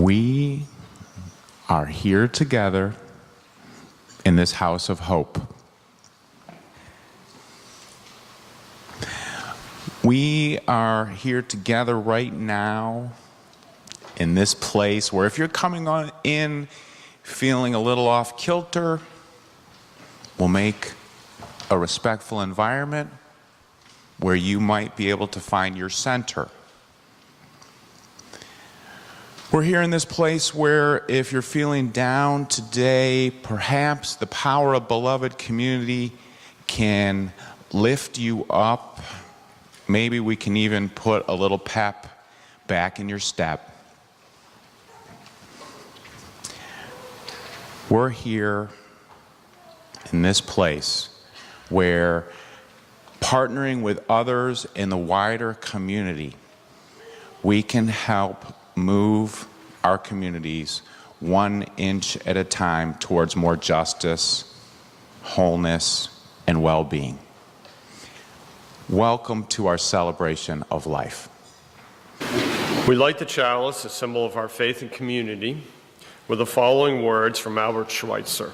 We are here together in this house of hope. We are here together right now in this place where if you're coming on in feeling a little off kilter, we'll make a respectful environment where you might be able to find your center. We're here in this place where if you're feeling down today, perhaps the power of beloved community can lift you up. Maybe we can even put a little pep back in your step. We're here in this place where partnering with others in the wider community, we can help move our communities 1 inch at a time towards more justice, wholeness, and well-being. Welcome to our celebration of life. We light the chalice, a symbol of our faith and community, with the following words from Albert Schweitzer.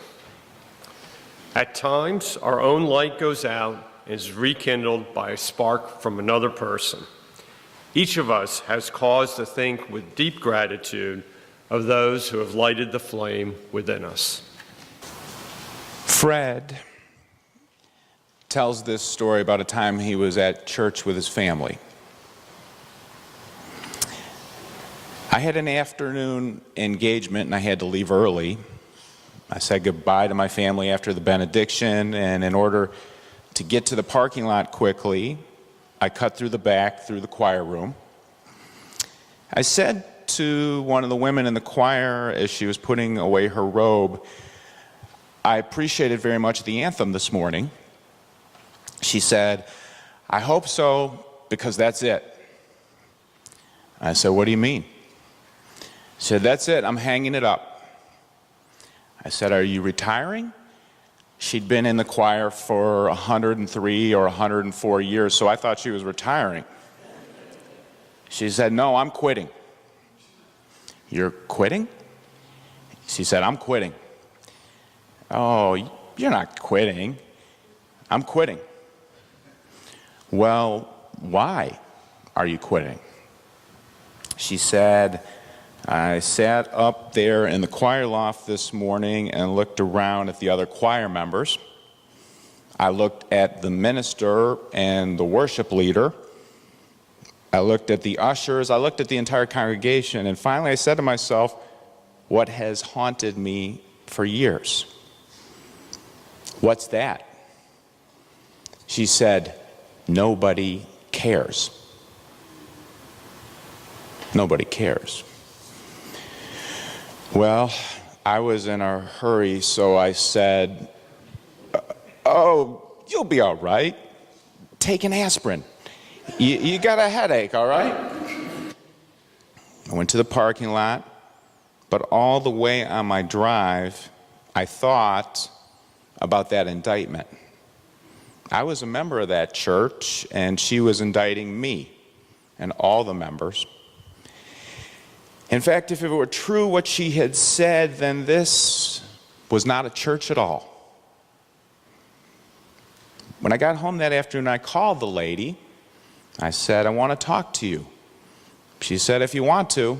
At times, our own light goes out and is rekindled by a spark from another person. Each of us has cause to think with deep gratitude of those who have lighted the flame within us. Fred tells this story about a time he was at church with his family. I had an afternoon engagement and I had to leave early. I said goodbye to my family after the benediction, and in order to get to the parking lot quickly, I cut through the back, through the choir room. I said to one of the women in the choir as she was putting away her robe, I appreciated very much the anthem this morning. She said, I hope so, because that's it. I said, what do you mean? She said, that's it, I'm hanging it up. I said, are you retiring? She'd been in the choir for 103 or 104 years, so I thought she was retiring. She said, no, I'm quitting. You're quitting? She said, I'm quitting. Oh, you're not quitting. I'm quitting. Well, why are you quitting? She said, I sat up there in the choir loft this morning and looked around at the other choir members. I looked at the minister and the worship leader. I looked at the ushers. I looked at the entire congregation. And finally I said to myself, what has haunted me for years? What's that? She said, nobody cares. Nobody cares. Well, I was in a hurry, so I said, oh, you'll be all right. Take an aspirin. You got a headache, all right? I went to the parking lot, but all the way on my drive, I thought about that indictment. I was a member of that church, and she was indicting me and all the members. In fact, if it were true what she had said, then this was not a church at all. When I got home that afternoon, I called the lady. I said, I want to talk to you. She said, if you want to.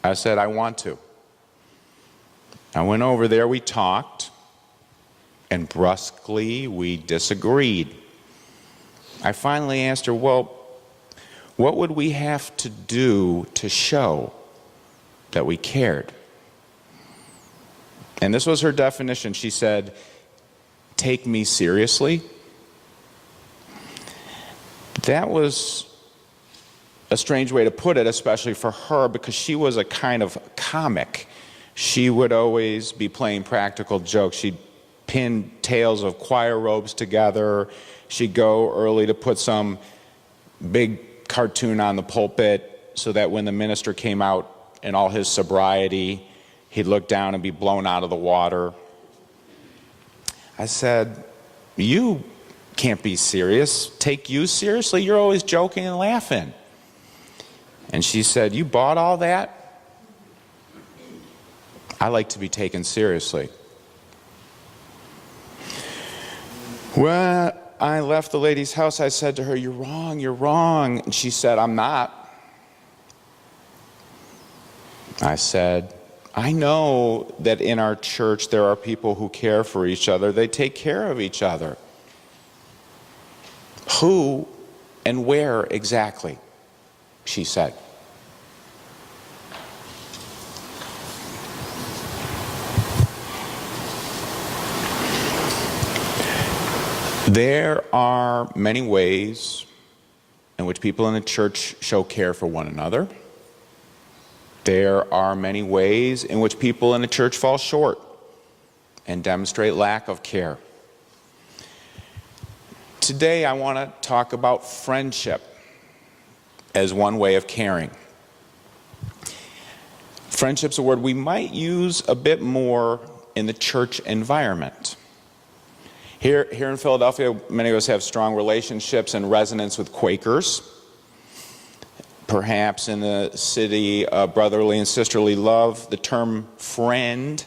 I said, I want to. I went over there, we talked, and brusquely we disagreed. I finally asked her, well, what would we have to do to show that we cared? And this was her definition. She said, take me seriously. That was a strange way to put it, especially for her, because she was a kind of comic. She would always be playing practical jokes. She'd pin tails of choir robes together. She'd go early to put some big cartoon on the pulpit so that when the minister came out in all his sobriety, he'd look down and be blown out of the water. I said, you can't be serious. Take you seriously? You're always joking and laughing. And she said, you bought all that? I like to be taken seriously. When I left the lady's house, I said to her, "You're wrong, you're wrong." And she said, "I'm not." I said, "I know that in our church there are people who care for each other. They take care of each other." "Who and where exactly?" she said. There are many ways in which people in the church show care for one another. There are many ways in which people in the church fall short and demonstrate lack of care. Today I want to talk about friendship as one way of caring. Friendship's a word we might use a bit more in the church environment. Here in Philadelphia, many of us have strong relationships and resonance with Quakers. Perhaps in the city of brotherly and sisterly love, the term friend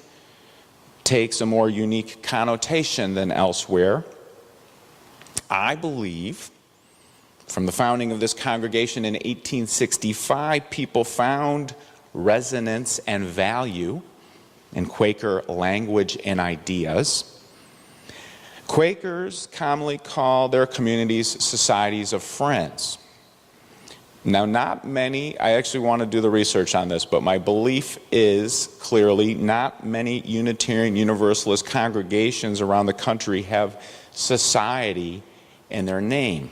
takes a more unique connotation than elsewhere. I believe from the founding of this congregation in 1865, people found resonance and value in Quaker language and ideas. Quakers commonly call their communities societies of friends. Now, not many, I actually want to do the research on this, but my belief is clearly not many Unitarian Universalist congregations around the country have society in their name.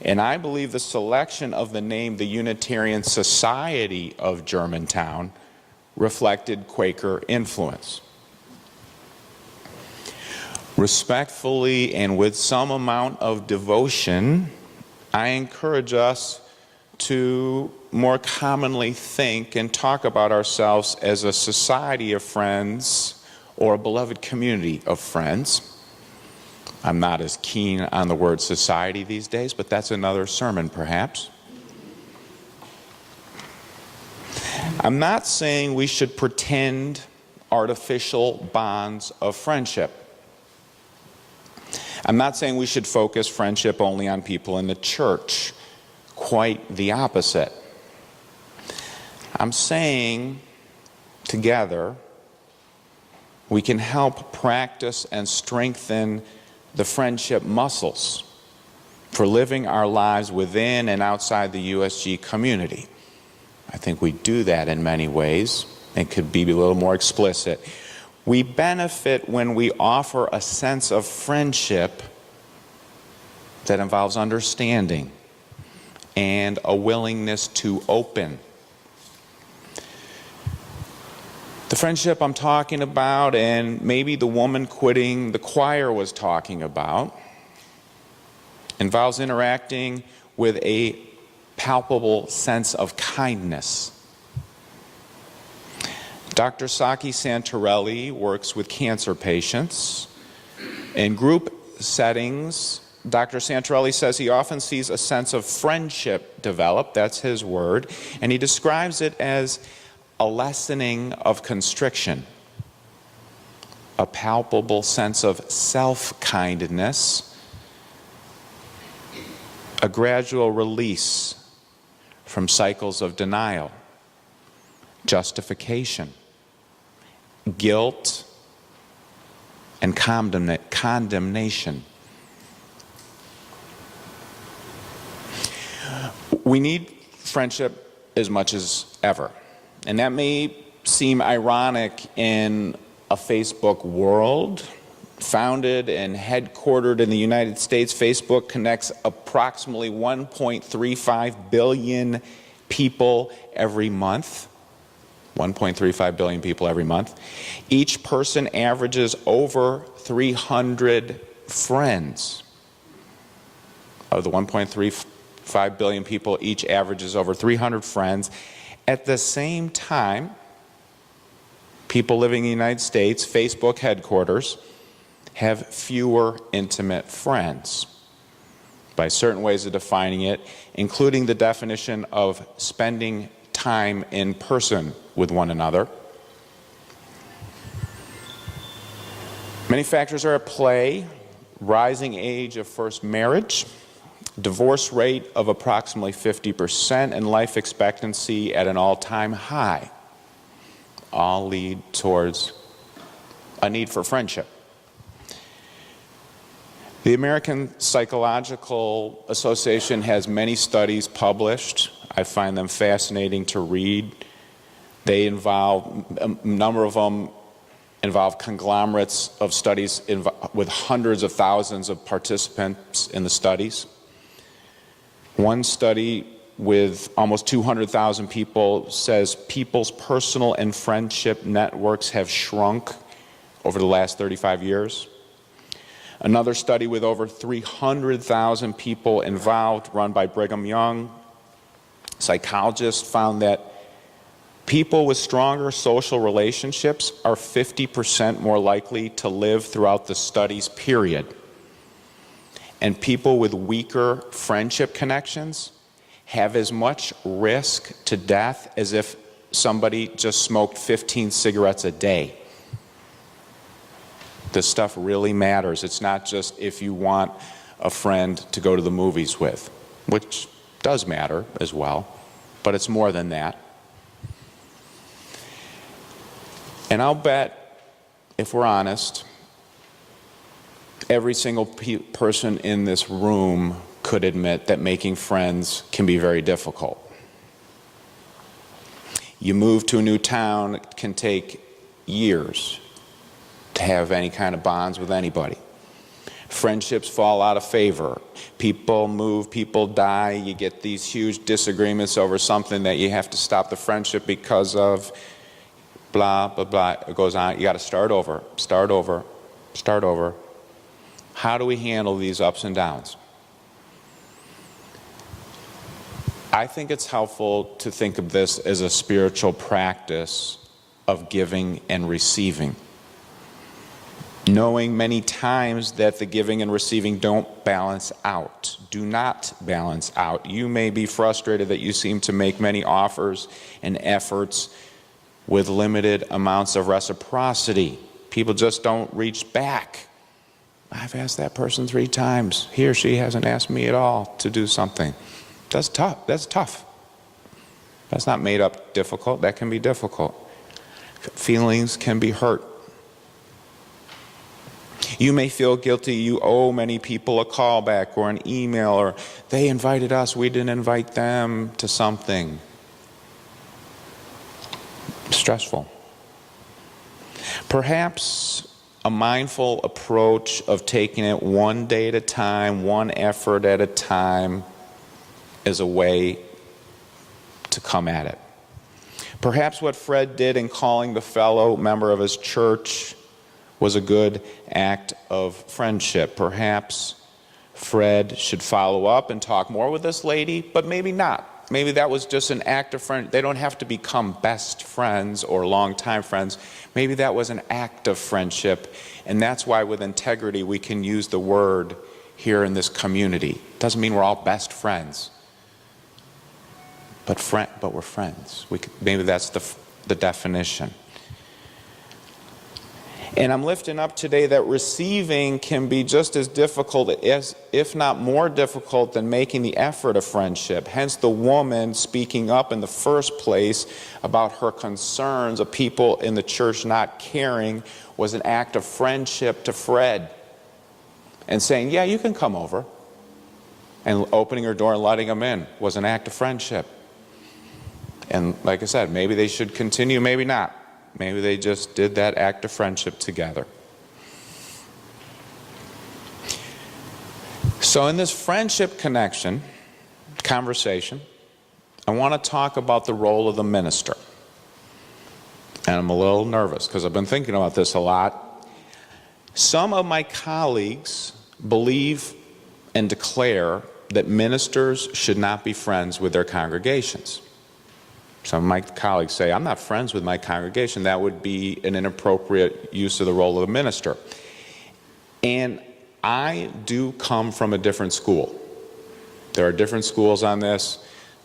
And I believe the selection of the name the Unitarian Society of Germantown reflected Quaker influence. Respectfully and with some amount of devotion, I encourage us to more commonly think and talk about ourselves as a society of friends or a beloved community of friends. I'm not as keen on the word society these days, but that's another sermon perhaps. I'm not saying we should pretend artificial bonds of friendship. I'm not saying we should focus friendship only on people in the church. Quite the opposite. I'm saying together we can help practice and strengthen the friendship muscles for living our lives within and outside the USG community. I think we do that in many ways and could be a little more explicit. We benefit when we offer a sense of friendship that involves understanding and a willingness to open. The friendship I'm talking about, and maybe the woman quitting the choir was talking about, involves interacting with a palpable sense of kindness. Dr. Saki Santorelli works with cancer patients. In group settings, Dr. Santorelli says he often sees a sense of friendship develop, that's his word, and he describes it as a lessening of constriction, a palpable sense of self-kindness, a gradual release from cycles of denial, justification, guilt, and condemnation. We need friendship as much as ever. And that may seem ironic in a Facebook world. Founded and headquartered in the United States, Facebook connects approximately 1.35 billion people every month. 1.35 billion people every month. Each person averages over 300 friends. Of the 1.35 billion people, each averages over 300 friends. At the same time, people living in the United States, Facebook headquarters, have fewer intimate friends by certain ways of defining it, including the definition of spending time in person with one another. Many factors are at play: rising age of first marriage, divorce rate of approximately 50%, and life expectancy at an all-time high, all lead towards a need for friendship. The American Psychological Association has many studies published. I find them fascinating to read. They involve, a number of them involve conglomerates of studies with hundreds of thousands of participants in the studies. One study with almost 200,000 people says people's personal and friendship networks have shrunk over the last 35 years. Another study with over 300,000 people involved, run by Brigham Young psychologists, found that people with stronger social relationships are 50% more likely to live throughout the study's period. And people with weaker friendship connections have as much risk to death as if somebody just smoked 15 cigarettes a day. This stuff really matters. It's not just if you want a friend to go to the movies with, which does matter as well, but it's more than that. And I'll bet, if we're honest, every single person in this room could admit that making friends can be very difficult. You move to a new town, it can take years to have any kind of bonds with anybody. Friendships fall out of favor. People move, people die, you get these huge disagreements over something that you have to stop the friendship because of. Blah, blah, blah. It goes on. You got to start over, start over, start over. How do we handle these ups and downs? I think it's helpful to think of this as a spiritual practice of giving and receiving. Knowing many times that the giving and receiving don't balance out, do not balance out. You may be frustrated that you seem to make many offers and efforts with limited amounts of reciprocity. People just don't reach back. I've asked that person 3 times. He or she hasn't asked me at all to do something. That's tough. That's tough. That's not made up difficult. That can be difficult. Feelings can be hurt. You may feel guilty. You owe many people a call back or an email, or they invited us, we didn't invite them to something. Stressful. Perhaps a mindful approach of taking it one day at a time, one effort at a time, is a way to come at it. Perhaps what Fred did in calling the fellow member of his church was a good act of friendship. Perhaps Fred should follow up and talk more with this lady, but maybe not. Maybe that was just an act of friendship. They don't have to become best friends or longtime friends. Maybe that was an act of friendship, and that's why with integrity we can use the word here in this community. Doesn't mean we're all best friends, but we're friends. Maybe that's the definition. And I'm lifting up today that receiving can be just as difficult, as, if not more difficult, than making the effort of friendship. Hence the woman speaking up in the first place about her concerns of people in the church not caring was an act of friendship to Fred. And saying, yeah, you can come over. And opening her door and letting him in was an act of friendship. And like I said, maybe they should continue, maybe not. Maybe they just did that act of friendship together. So in this friendship conversation, I want to talk about the role of the minister. And I'm a little nervous because I've been thinking about this a lot. Some of my colleagues believe and declare that ministers should not be friends with their congregations. Some of my colleagues say, I'm not friends with my congregation. That would be an inappropriate use of the role of a minister. And I do come from a different school. There are different schools on this.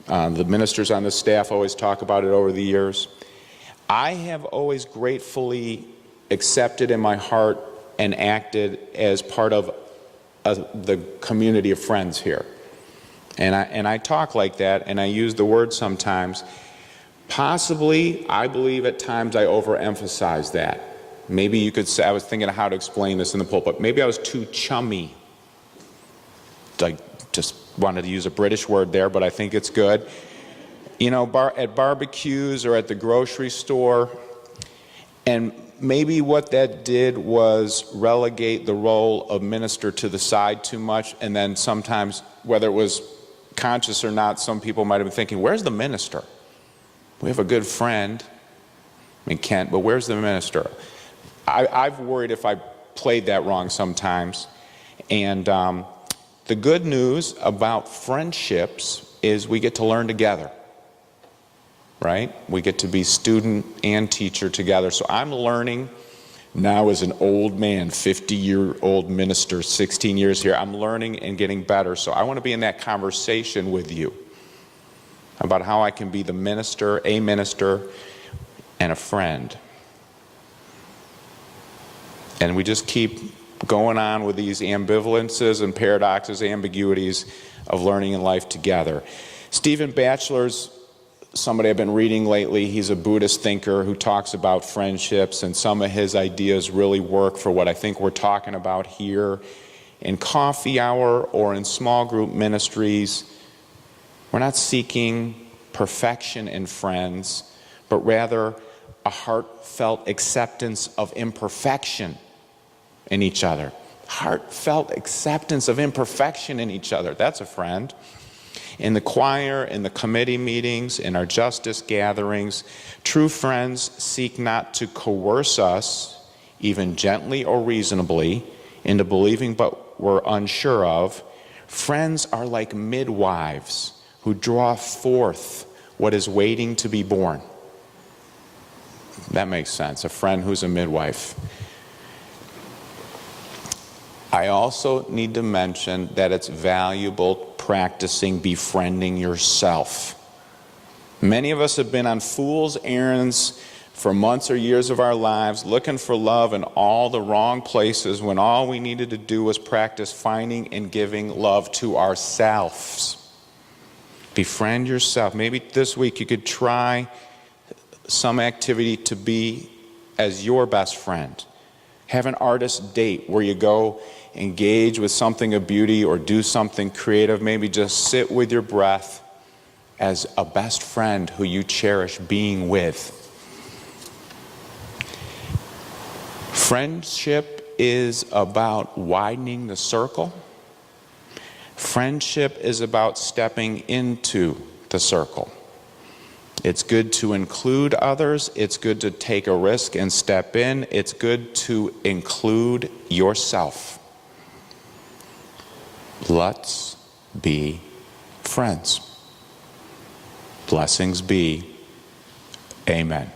The ministers on the staff always talk about it over the years. I have always gratefully accepted in my heart and acted as part of the community of friends here. And I talk like that, and I use the word sometimes. Possibly, I believe at times I overemphasize that. Maybe you could say, I was thinking of how to explain this in the pulpit, maybe I was too chummy. I just wanted to use a British word there, but I think it's good. You know, at barbecues or at the grocery store, and maybe what that did was relegate the role of minister to the side too much, and then sometimes, whether it was conscious or not, some people might have been thinking, where's the minister? We have a good friend, I mean Kent, but where's the minister? I've worried if I played that wrong sometimes. And the good news about friendships is we get to learn together, right? We get to be student and teacher together. So I'm learning now as an old man, 50-year-old minister, 16 years here, I'm learning and getting better. So I want to be in that conversation with you about how I can be the minister, and a friend. And we just keep going on with these ambivalences and paradoxes, ambiguities of learning in life together. Stephen Batchelor's somebody I've been reading lately. He's a Buddhist thinker who talks about friendships, and some of his ideas really work for what I think we're talking about here in coffee hour or in small group ministries. We're not seeking perfection in friends, but rather a heartfelt acceptance of imperfection in each other. Heartfelt acceptance of imperfection in each other. That's a friend. In the choir, in the committee meetings, in our justice gatherings, true friends seek not to coerce us, even gently or reasonably, into believing but we're unsure of. Friends are like midwives who draw forth what is waiting to be born. That makes sense, a friend who's a midwife. I also need to mention that it's valuable practicing befriending yourself. Many of us have been on fool's errands for months or years of our lives, looking for love in all the wrong places, when all we needed to do was practice finding and giving love to ourselves. Befriend yourself. Maybe this week you could try some activity to be as your best friend. Have an artist date where you go engage with something of beauty or do something creative. Maybe just sit with your breath as a best friend who you cherish being with. Friendship is about widening the circle. Friendship is about stepping into the circle. It's good to include others. It's good to take a risk and step in. It's good to include yourself. Let's be friends. Blessings be. Amen.